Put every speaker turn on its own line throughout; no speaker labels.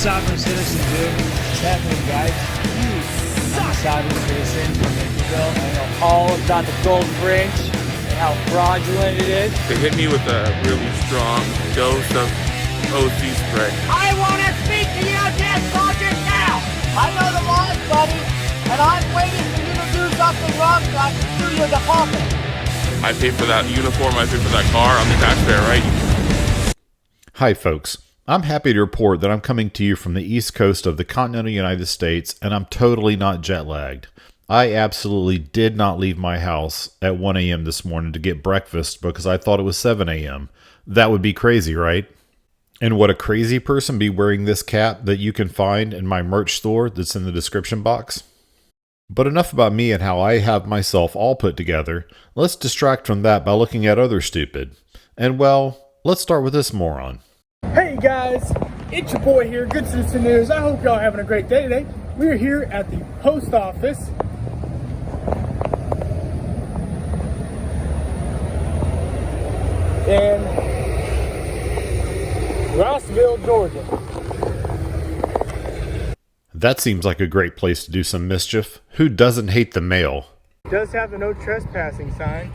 sovereign citizen, dude. What's happening, guys? You suck. Sovereign citizen from Israel. I know all about the gold fringe and how fraudulent it is.
They hit me with a really strong dose of OC spray.
I want to speak to you, dead soldiers, now! I know the laws, buddy, and I'm waiting for you to do something wrong so I can sue your department.
I pay for that uniform, I pay for that car, I'm the taxpayer, right?
Hi, folks. I'm happy to report that I'm coming to you from the east coast of the continental United States, and I'm totally not jet lagged. I absolutely did not leave my house at 1 a.m. this morning to get breakfast because I thought it was 7 a.m. That would be crazy, right? And would a crazy person be wearing this cap that you can find in my merch store that's in the description box? But enough about me and how I have myself all put together. Let's distract from that by looking at other stupid. And well, let's start with this moron.
Hey guys, it's your boy here, Good Citizen News. I hope y'all having a great day today. We are here at the post office. In Rossville, Georgia.
That seems like a great place to do some mischief. Who doesn't hate the mail?
It does have the no trespassing sign,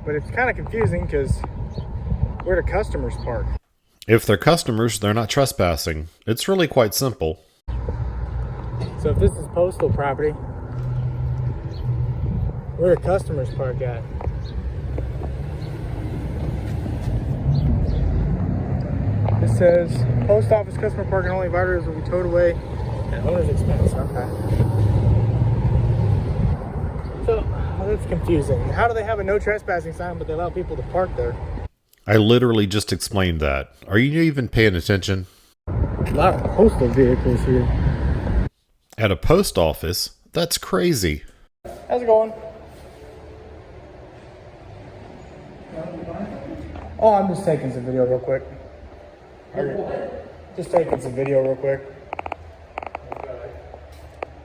but it's kind of confusing because where do customers park?
If they're customers, they're not trespassing. It's really quite simple.
So if this is postal property, where do customers park at? It says post office customer parking only items will be towed away at owner's expense. Okay. So that's confusing. How do they have a no trespassing sign but they allow people to park there?
I literally just explained that. Are you even paying attention?
A lot of postal vehicles here.
At a post office? That's crazy.
How's it going? Oh, I'm just taking some video real quick. Just taking some video real quick.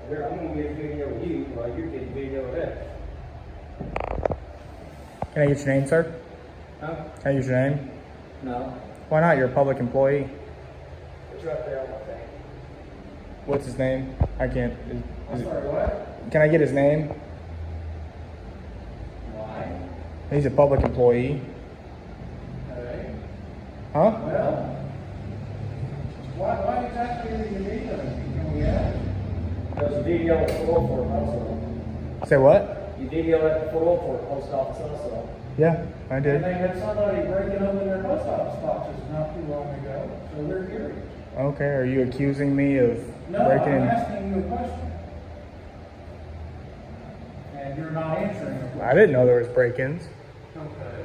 I'm going to get video of you while you're getting video of it.
Can I get your name, sir?
Huh?
Can I get your name?
No.
Why not? You're a public employee.
It's right there on my thing.
What's his name? I can't.
I'm sorry, what?
Can I get his name?
Why?
He's a public employee.
Okay.
Huh?
Well, why exactly are you videoing? Can we ask? There's a video at the 404 also.
Say what?
You video at the 404 post office also.
Yeah, I
And
did.
they had somebody breaking open their post office boxes not too long ago, so they're curious.
Okay, are you accusing me of
No,
breaking
I'm
in?
asking you a question. And you're not answering the question.
I didn't know there was break-ins.
Okay.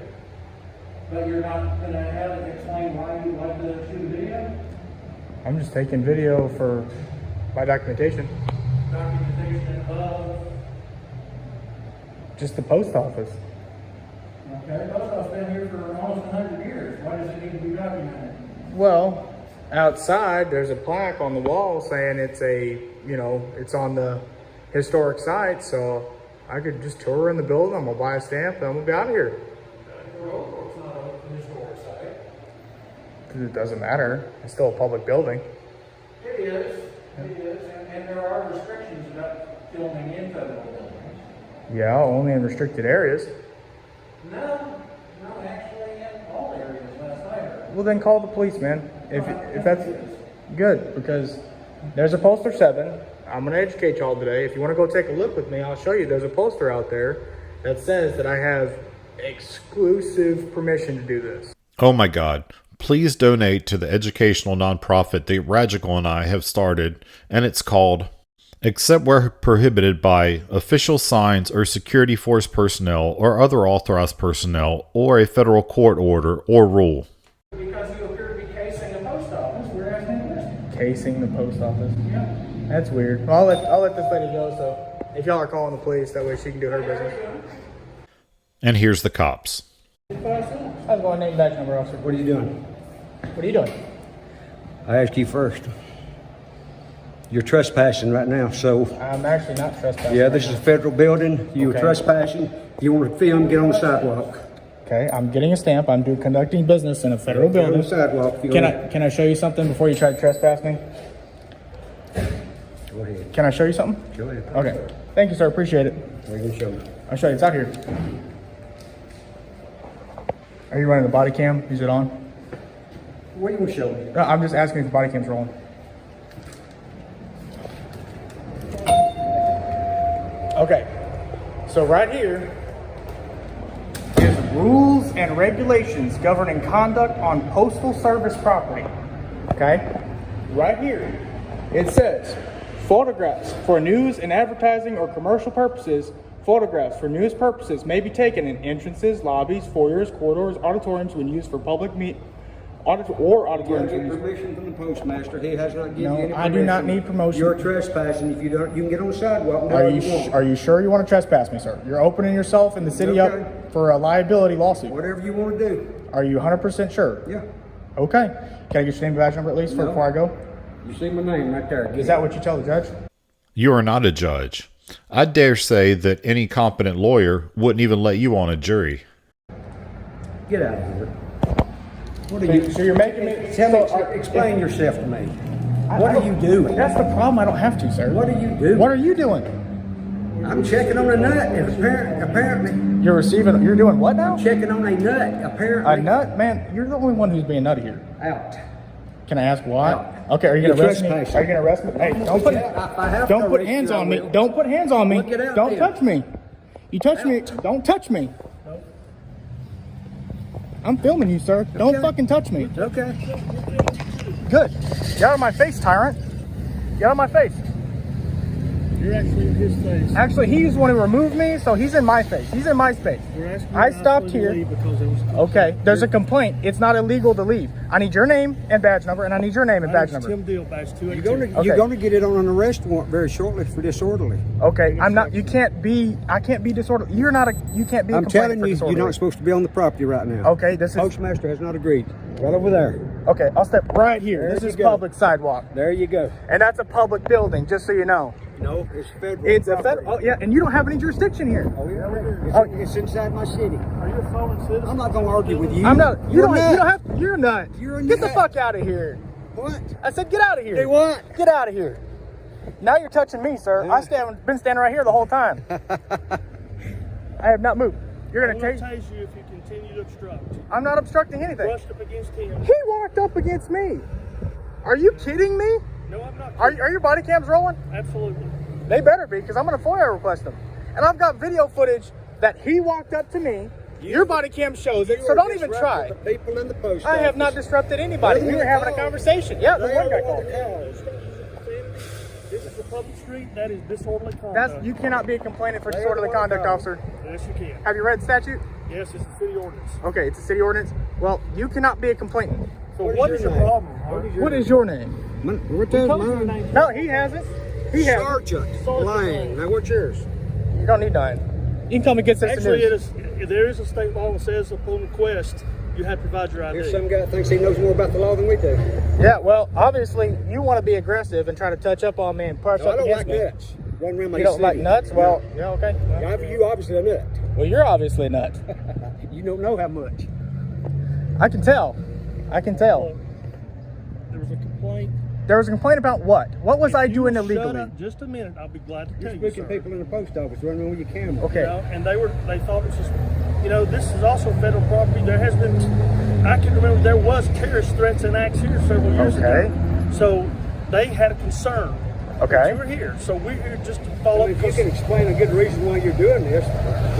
But you're not going to have it explain why you like to shoot a video?
I'm just taking video for my documentation.
Documentation of,
Just the post office.
okay, post office been here for almost 100 years. Why does it need to be documented?
Well, outside there's a plaque on the wall saying it's a, it's on the historic site, so I could just tour in the building. I'm gonna buy a stamp and I'm gonna be out of here.
Well, it's not a historic site.
It doesn't matter. It's still a public building.
It is, and there are restrictions about filming in federal buildings.
Yeah, only in restricted areas.
No, actually in all areas last I heard.
Well, then call the police, man. If that's good, because there's a poster 7. I'm gonna educate y'all today. If you want to go take a look with me, I'll show you. There's a poster out there that says that I have exclusive permission to do this.
Oh my God. Please donate to the educational nonprofit that Radical and I have started, and it's called Except Where Prohibited by Official Signs or Security Force Personnel or Other Authorized Personnel or a Federal Court Order or Rule.
Because you appear to be casing a post office, we're asking a question.
Casing the post office.
Yeah.
That's weird. Well, I'll let this lady go. So if y'all are calling the police, that way she can do her business.
And here's the cops.
How's going? Name, badge number, officer.
What are you doing?
What are you doing?
I asked you first. You're trespassing right now, so
I'm actually not trespassing.
yeah, this is a federal building. You were
Okay.
trespassing. If you want to film, get on the sidewalk.
Okay, I'm getting a stamp. I'm conducting business in a federal
Get on
building.
the sidewalk. If you
Can
want.
I show you something before you try to trespass me?
Go ahead.
Can I show you something?
Go ahead.
Okay. Thank you, sir. Appreciate it.
What are you gonna show me?
I'll show you. It's out here. Are you running the body cam? Is it on?
What are you gonna show me?
No, I'm just asking if the body cam's rolling. Okay. So right here is rules and regulations governing conduct on postal service property. Okay? Right here, it says, photographs for news and advertising or commercial purposes. Photographs for news purposes may be taken in entrances, lobbies, foyers, corridors, auditoriums when used for public auditoriums.
You get permission from the postmaster. He has not given you any permission.
I do not need promotion.
You're trespassing. If you don't, you can get on the sidewalk and do what you want.
Are you sure you want to trespass me, sir? You're opening yourself and the city
Okay.
up for a liability lawsuit.
Whatever you want to do.
Are you 100% sure?
Yeah.
Okay. Can I get your name and badge number at least
No.
before I go?
You see my name right there.
Is that what you tell the judge?
You are not a judge. I dare say that any competent lawyer wouldn't even let you on a jury.
Get out of here. What are you?
So you're making me...
Explain yourself to me. What are you doing?
That's the problem. I don't have to, sir.
What are you doing?
What are you doing?
I'm checking on a nut, and apparently,
You're receiving... You're doing what now?
checking on a nut. Apparently,
A nut? Man, you're the only one who's being nutty here.
out.
Can I ask why?
Out.
Okay, are you going to
You're
arrest me?
trespassing.
Are you going to arrest me? Hey, don't put hands on me. Don't put hands on me.
Look it out
Don't
then.
touch me. You touch me. Don't touch me. I'm filming you, sir. Don't fucking touch me.
Okay.
Good. Get out of my face, tyrant. Get out of my face.
You're actually in his face.
Actually, he's the one who removed me, so he's in my face. He's in my space.
We're asking you
I
to
stopped
actually
here.
leave because there was a
Okay, there's a complaint. It's not illegal to leave. I need your name and badge number, and I need your name and badge number.
Tim Deal, badge 282.
You're going to get it on an arrest warrant very shortly for disorderly.
Okay, I'm not. You can't be. I can't be disorderly. You're not a. You can't be. A
I'm
complainant
telling
for
you,
disorderly.
you're not supposed to be on the property right now.
Okay, this is.
Postmaster has not agreed. Right over there.
Okay, I'll step right here.
There
This
you
is
go.
public sidewalk,
There you go.
and that's a public building. Just so you know,
No, it's federal.
it's a
property.
federal. Oh yeah, and you don't have any jurisdiction here.
Oh, yeah. It's inside my city.
Are you a foreign citizen?
I'm not going to argue with you.
I'm not. You
You're
don't.
nuts.
You don't have. You're not.
You're a
Get the
nut.
fuck out of here.
What?
I said, get out of here.
Hey, what?
Get out of here. Now you're touching me, sir.
Yeah.
Been standing right here the whole time. I have not moved. You're
I'm
gonna
going to
take.
tase you if you continue to obstruct.
I'm not obstructing anything.
Brushed up against him.
He walked up against me. Are you kidding me?
No, I'm not.
Are your body cams rolling?
Absolutely.
They better be, because I'm gonna FOIA request them. And I've got video footage that he walked up to me. Your body cam shows it, so don't even try.
The people in the post
I have
office.
not disrupted anybody. We were having a conversation. Yeah, the one guy called.
This is a public street. That is disorderly conduct.
That's, you cannot be a complainant for disorderly conduct, officer.
Yes, you can.
Have you read the statute?
Yes, it's a city ordinance.
Okay, it's a city ordinance. Well, you cannot be a complainant.
So what is your
name?
problem?
What is your name?
What the mine?
No, he has it. He has it.
Sergeant Lang. Now, what's yours?
You don't need nine. You can call me Good System
Actually,
News.
there is a state law that says upon request you have to provide your ID.
Here's some guy that thinks he knows more about the law than we do.
Yeah, well, obviously, you want to be aggressive and try to touch up on me and push
No, I
up
don't
against
like
me.
nuts. Run around my
You don't
city.
like nuts? Well, yeah, okay.
You obviously a nut.
Well, you're obviously a nut.
You don't know how much.
I can tell. I can tell.
There was a complaint.
There was a complaint about what? What was I
If you
doing
would
illegally?
Shut up just a minute. I'll be glad to
You're
tell you,
spooking
sir.
people in the post office running around with your camera.
Okay.
You know, and they thought it was just, this is also federal property. There has been, I can remember there was terrorist threats and acts here several years
Okay.
ago. So they had a concern.
Okay.
that You were here, so we're here just to follow.
If you can explain a good reason why you're doing this.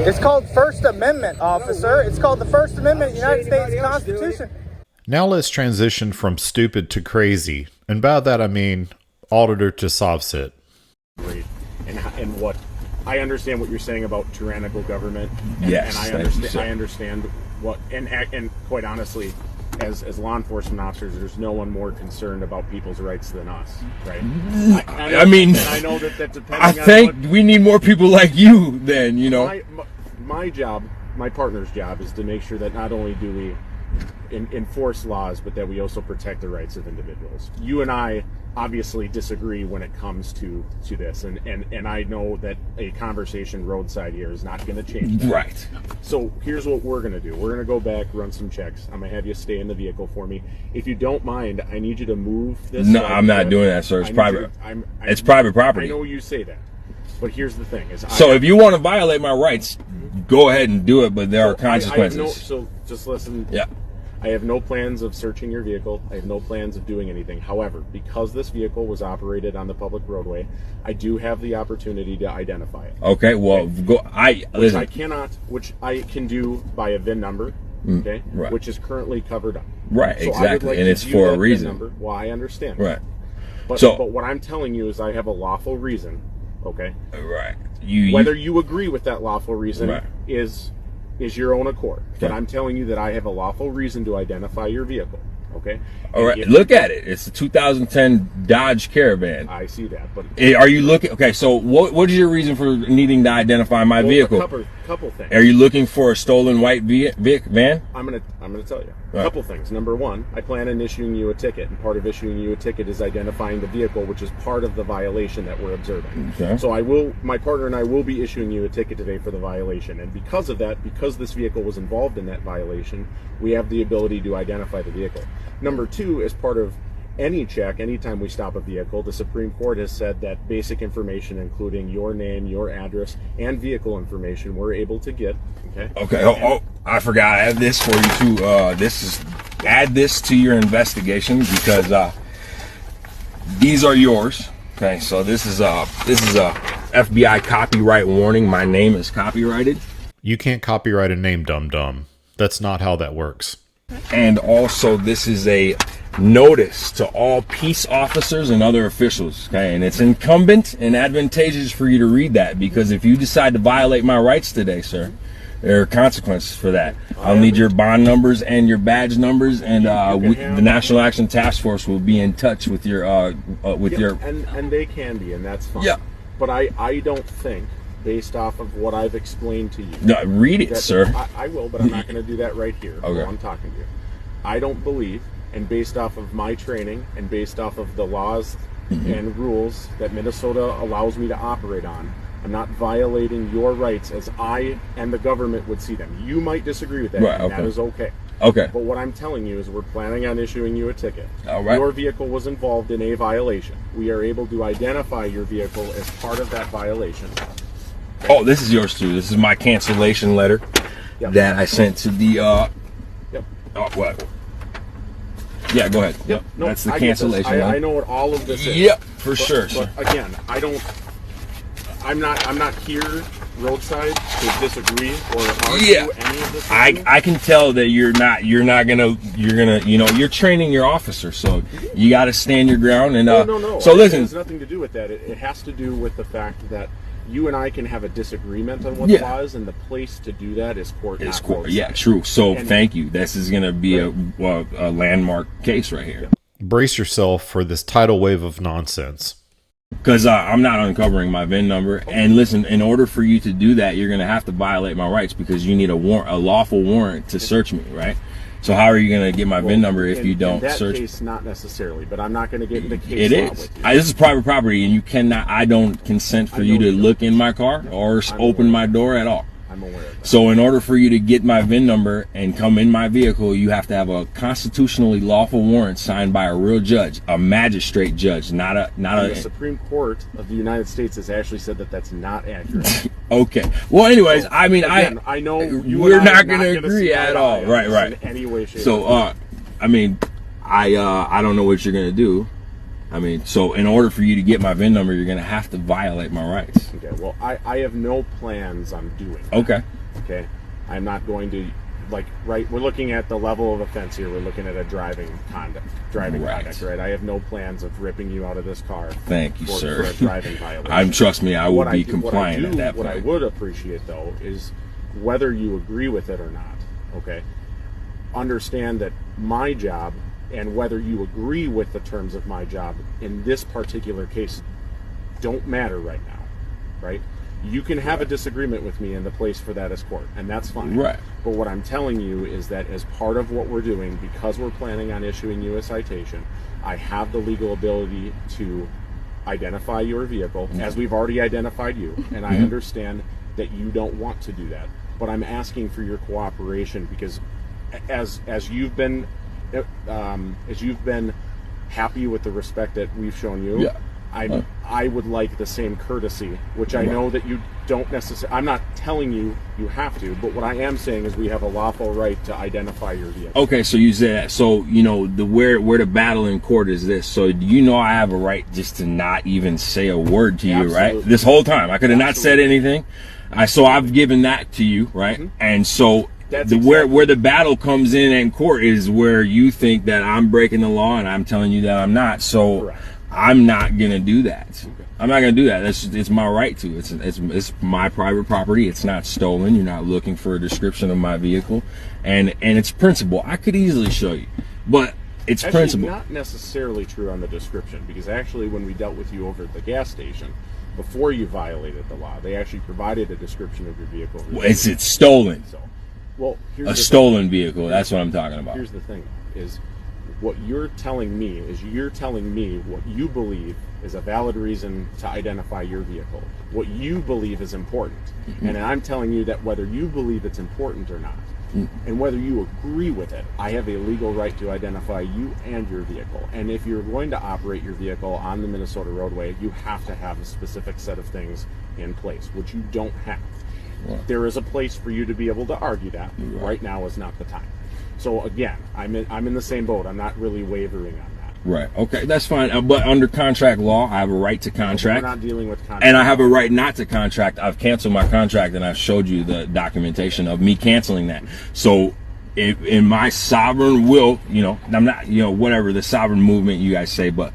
It's called First Amendment, officer. It's called the First Amendment of the United States Constitution.
Now let's transition from stupid to crazy. And by that I mean auditor to sovsit.
And what I understand what you're saying about tyrannical government.
Yes,
and I understand what and quite honestly, as law enforcement officers, there's no one more concerned about people's rights than us, right?
I mean,
and I know that depending
I
on
think we need more people like you then,
my job, my partner's job is to make sure that not only do we enforce laws, but that we also protect the rights of individuals. You and I obviously disagree when it comes to this, and I know that a conversation roadside here is not going to change that.
Right.
So here's what we're going to do. We're going to go back, run some checks. I'm going to have you stay in the vehicle for me. If you don't mind, I need you to move this.
No, I'm not doing that, sir. It's private. It's private property.
I know you say that, but here's the thing:
so if you want to violate my rights, go ahead and do it, but there are consequences.
So just listen.
Yeah.
I have no plans of searching your vehicle. I have no plans of doing anything. However, because this vehicle was operated on the public roadway, I do have the opportunity to identify it.
Okay, well,
which I can do by a VIN number, okay,
right.
which is currently covered up.
Right,
so
exactly,
like
and it's for a reason.
Number. Well, I understand.
Right.
But what I'm telling you is I have a lawful reason, okay?
Right.
Whether you agree with that lawful reason
right.
is your own accord.
Okay.
But I'm telling you that I have a lawful reason to identify your vehicle. Okay.
All right. Look at it. It's a 2010 Dodge Caravan.
I see that. But
are you looking? Okay. So what is your reason for needing to identify my vehicle?
A couple things.
Are you looking for a stolen white van?
I'm gonna tell you a couple things. Number one, I plan on issuing you a ticket, and part of issuing you a ticket is identifying the vehicle, which is part of the violation that we're observing.
Okay.
So my partner and I will be issuing you a ticket today for the violation, and because of that, because this vehicle was involved in that violation, we have the ability to identify the vehicle. Number two, as part of any check, anytime we stop a vehicle, the Supreme Court has said that basic information, including your name, your address, and vehicle information, we're able to get. Okay.
Okay. Oh, I forgot. I have this for you too. Add this to your investigation because these are yours. Okay. So this is a FBI copyright warning. My name is copyrighted.
You can't copyright a name, dum-dum. That's not how that works.
And also, this is a notice to all peace officers and other officials. Okay, and it's incumbent and advantageous for you to read that, because if you decide to violate my rights today, sir, there are consequences for that. I'll need your bond numbers and your badge numbers, and the National Action Task Force will be in touch with your
and they can be, and that's fine.
Yeah.
But I don't think, based off of what I've explained to you.
No, read it, sir.
I will, but I'm not going to do that right here
okay.
while I'm talking to you. I don't believe, and based off of my training and based off of the laws and rules that Minnesota allows me to operate on, I'm not violating your rights as I and the government would see them. You might disagree with that,
right,
and
okay.
that is okay.
Okay.
But what I'm telling you is we're planning on issuing you a ticket.
All right.
Your vehicle was involved in a violation. We are able to identify your vehicle as part of that violation.
Oh, this is yours too. This is my cancellation letter that I sent to the oh, what? Yeah, go ahead.
Yep. No,
that's the cancellation letter.
I know what all of this is.
Yep, for sure.
But again, I'm not here roadside to disagree or argue any of this.
I can tell that you're gonna you're training your officer, so you got to stand your ground. And
no.
So listen,
it has nothing to do with that. It has to do with the fact that you and I can have a disagreement on what the law is, and the place to do that is court.
It's court. Yeah, true. So thank you. This is going to be a landmark case right here.
Brace yourself for this tidal wave of nonsense.
Because I'm not uncovering my VIN number. And listen, in order for you to do that, you're going to have to violate my rights, because you need a lawful warrant to search me, right? So how are you going to get my VIN number if you don't search?
In that case, not necessarily, but I'm not going to get into case
it
law
is.
with you.
This is private property, and you cannot. I don't consent for you to look in my car or open my door at all.
I'm aware of that.
So in order for you to get my VIN number and come in my vehicle, you have to have a constitutionally lawful warrant signed by a real judge, a magistrate judge, not a.
The Supreme Court of the United States has actually said that that's not accurate.
Okay. Well, anyways, so, I mean,
again, I know
we're not going to agree at all. Right.
In any way, shape,
so, I mean, I don't know what you're going to do. I mean, so in order for you to get my VIN number, you're going to have to violate my rights.
Okay, well, I have no plans on doing that. Okay, I'm not going to, we're looking at the level of offense here. We're looking at a driving conduct, right? I have no plans of ripping you out of this car.
Thank you, sir.
For a driving violation.
Trust me, I would be compliant at that point.
What I would appreciate, though, is whether you agree with it or not, okay? Understand that my job, and whether you agree with the terms of my job in this particular case, don't matter right now, right? You can have a disagreement with me, and the place for that is court, and that's fine.
Right.
But what I'm telling you is that as part of what we're doing, because we're planning on issuing you a citation, I have the legal ability to identify your vehicle, as we've already identified you, and I understand that you don't want to do that. But I'm asking for your cooperation because as you've been happy with the respect that we've shown you, I would like the same courtesy, which I know that you don't necessarily. I'm not telling you you have to, but what I am saying is we have a lawful right to identify your vehicle.
Okay, so you said that. So you know where the battle in court is this. So you know I have a right just to not even say a word to you, right? This whole time I could have not said anything. So I've given that to you, right? And so where the battle comes in court is where you think that I'm breaking the law and I'm telling you that I'm not. So. Correct. I'm not gonna do that. Okay. I'm not gonna do that. It's my right to. It's my private property. It's not stolen. You're not looking for a description of my vehicle, and it's principle. I could easily show you, but it's principle.
Not necessarily true on the description, because actually when we dealt with you over at the gas station, before you violated the law, they actually provided a description of your vehicle.
Well, it's stolen.
So, well, here's
a stolen vehicle. That's what I'm talking about.
Here's the thing: is what you're telling me is you're telling me what you believe is a valid reason to identify your vehicle, what you believe is important. And I'm telling you that whether you believe it's important or not, and whether you agree with it, I have a legal right to identify you and your vehicle. And if you're going to operate your vehicle on the Minnesota roadway, you have to have a specific set of things in place, which you don't have. There is a place for you to be able to argue that. Right now is not the time. So again, I'm in the same boat. I'm not really wavering on that.
Right. Okay, that's fine. But under contract law, I have a right to contract.
We're not dealing with contract.
And I have a right not to contract. I've canceled my contract, and I've showed you the documentation of me canceling that. So, in my sovereign will, I'm not, whatever the sovereign movement you guys say, but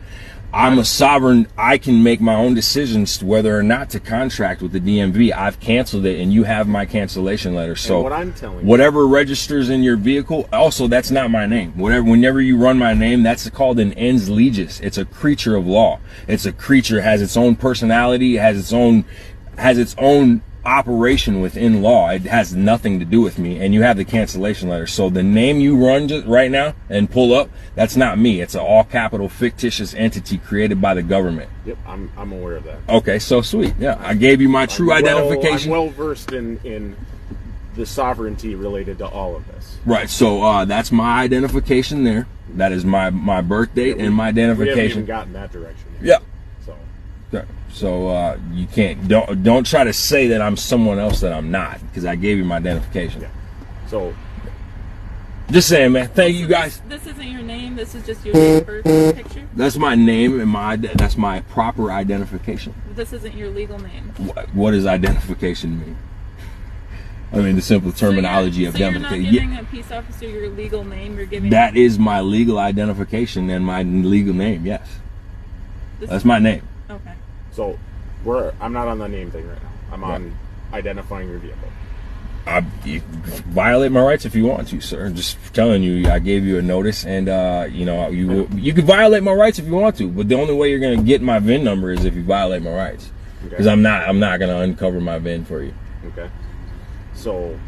I'm a sovereign. I can make my own decisions to whether or not to contract with the DMV. I've canceled it, and you have my cancellation letter. So
and what I'm telling
whatever registers in your vehicle, also that's not my name. Whenever you run my name, that's called an ens legis. It's a creature of law. It's a creature, has its own personality, has its own operation within law. It has nothing to do with me, and you have the cancellation letter. So the name you run right now and pull up, that's not me. It's an all capital fictitious entity created by the government.
Yep, I'm aware of that.
Okay, so sweet. Yeah, I gave you my true identification.
I'm well versed in the sovereignty related to all of this.
Right, so that's my identification there. That is my birth date and my identification.
We haven't even gotten that direction yet.
Yeah. So you don't try to say that I'm someone else that I'm not, because I gave you my identification.
Yeah. So
just saying, man. Thank you guys.
This isn't your name. This is just your birth picture.
That's my name and that's my proper identification.
This isn't your legal name.
What does identification mean? I mean, the simple terminology of identification.
You're not giving a peace officer your legal name. You're giving.
That is my legal identification and my legal name. Yes, that's my name.
Okay.
So I'm not on the name thing right now. I'm on identifying your vehicle.
You violate my rights if you want to, sir. Just telling you, I gave you a notice, and you can violate my rights if you want to. But the only way you're going to get my VIN number is if you violate my rights, because I'm not going to uncover my VIN for you.
Okay. So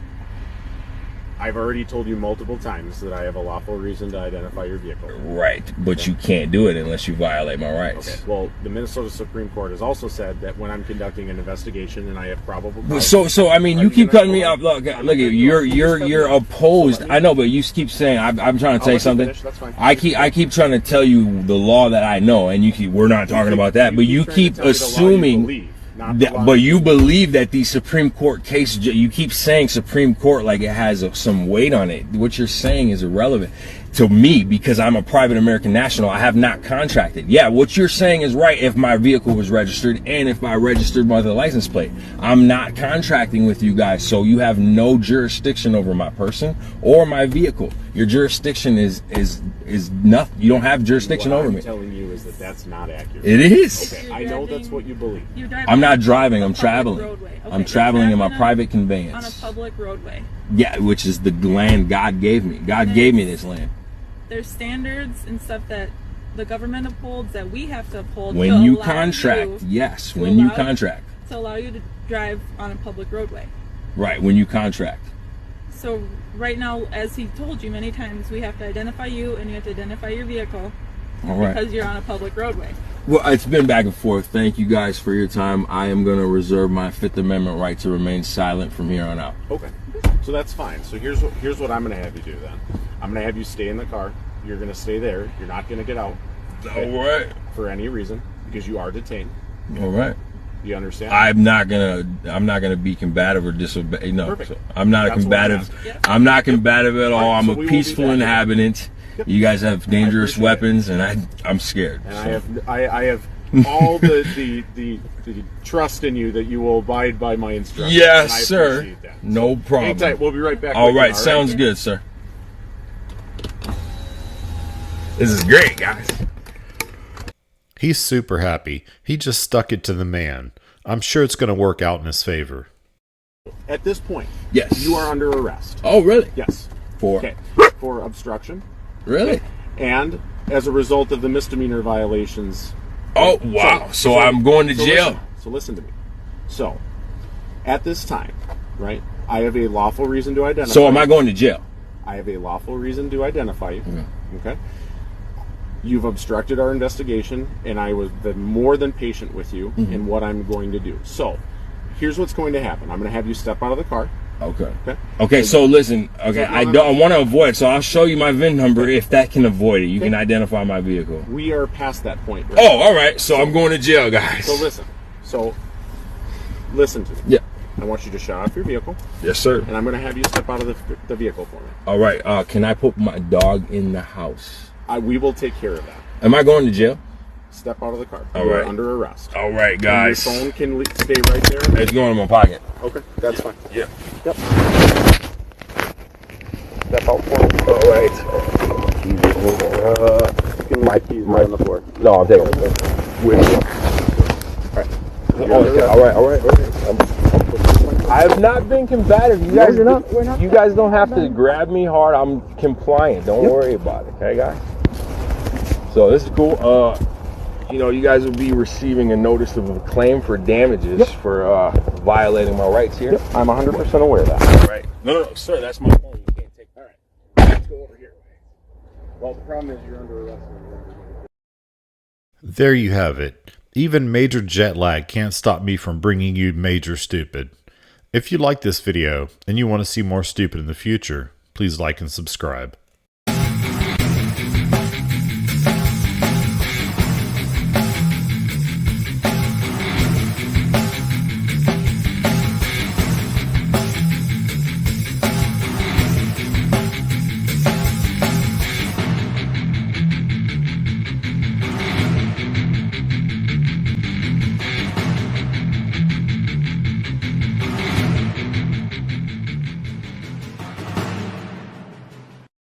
I've already told you multiple times that I have a lawful reason to identify your vehicle.
Right, but you can't do it unless you violate my rights.
Okay. Well, the Minnesota Supreme Court has also said that when I'm conducting an investigation and I have probable cause.
So I mean, you keep cutting me off. Look, you're opposed. I know, but you keep saying I'm trying to say something.
That's fine.
I keep trying to tell you the law that I know, and we're not talking about that. But you keep assuming. But you believe that the Supreme Court case, you keep saying Supreme Court like it has some weight on it. What you're saying is irrelevant to me, because I'm a private American national. I have not contracted. Yeah, what you're saying is right if my vehicle was registered and if I registered by the license plate. I'm not contracting with you guys, so you have no jurisdiction over my person or my vehicle. Your jurisdiction is nothing. You don't have jurisdiction over me.
What I'm telling you is that that's not accurate.
It is.
Okay, I know that's what you believe.
I'm not driving. I'm traveling.
Okay,
I'm traveling in my private conveyance.
On a public roadway.
Yeah, which is the land God gave me. God gave me this land.
There's standards and stuff that the government upholds that we have to uphold.
When you contract, yes. When you contract.
to allow you to drive on a public roadway.
Right, when you contract.
So right now, as he told you many times, we have to identify you and you have to identify your vehicle
All right.
because you're on a public roadway.
Well, it's been back and forth. Thank you guys for your time. I am going to reserve my Fifth Amendment right to remain silent from here on out.
Okay. So that's fine. So here's what I'm going to have you do then. I'm going to have you stay in the car. You're going to stay there. You're not going to get out.
All right.
For any reason, because you are detained.
All right.
You understand?
I'm not gonna be combative or disobey. No,
Perfect.
so I'm not
That's
a combative.
Yeah.
I'm not combative at all.
Right,
I'm
so
a
we will be
peaceful
back.
inhabitant.
Yep.
You guys have dangerous
appreciate
weapons, and I'm scared.
And
so.
I have all the trust in you that you will abide by my instructions.
Yes,
and I
sir.
appreciate that.
No problem.
Hang tight. We'll be right back.
All
with you,
right, sounds good, sir. This is great, guys.
He's super happy. He just stuck it to the man. I'm sure it's going to work out in his favor.
At this point,
Yes.
you are under arrest.
Oh, really?
Yes.
For
Okay. For obstruction.
really?
And as a result of the misdemeanor violations.
Oh, wow. So I'm going to jail.
Listen to me. So, at this time, right, I have a lawful reason to identify
So am I
you.
going to jail?
I have a lawful reason to identify you.
Okay.
Okay. You've obstructed our investigation, and I was been more than patient with you in what I'm going to do. So, here's what's going to happen. I'm going to have you step out of the car.
Okay.
Okay.
Okay, so listen. Okay, I want to avoid it, so I'll show you my VIN number if that can avoid it. You can identify my vehicle.
We are past that point. Right?
Oh, all right. So I'm going to jail, guys.
So listen. Listen to me.
Yeah.
I want you to shut off your vehicle,
Yes, sir.
and I'm going to have you step out of the vehicle for me.
All right. Can I put my dog in the house?
We will take care of that.
Am I going to jail?
Step out of the car.
All
You're
right.
under arrest.
All right,
And
guys.
your phone can stay right there.
It's going in my pocket.
Okay, that's fine.
Yeah.
Yep. Step out for me.
All right.
My keys right on the floor.
No, I'm taking it. All right. I have not been combative. You guys, you guys don't have to grab me hard. I'm compliant. Don't worry about it. Okay, guys? So this is cool. You guys will be receiving a notice of a claim for damages for violating my rights here.
I'm 100% aware of that.
All right. No, sir. That's my phone. You can't take. All right. Let's go over here.
Well, the problem is you're under arrest.
There you have it. Even major jet lag can't stop me from bringing you major stupid. If you like this video and you want to see more stupid in the future, please like and subscribe.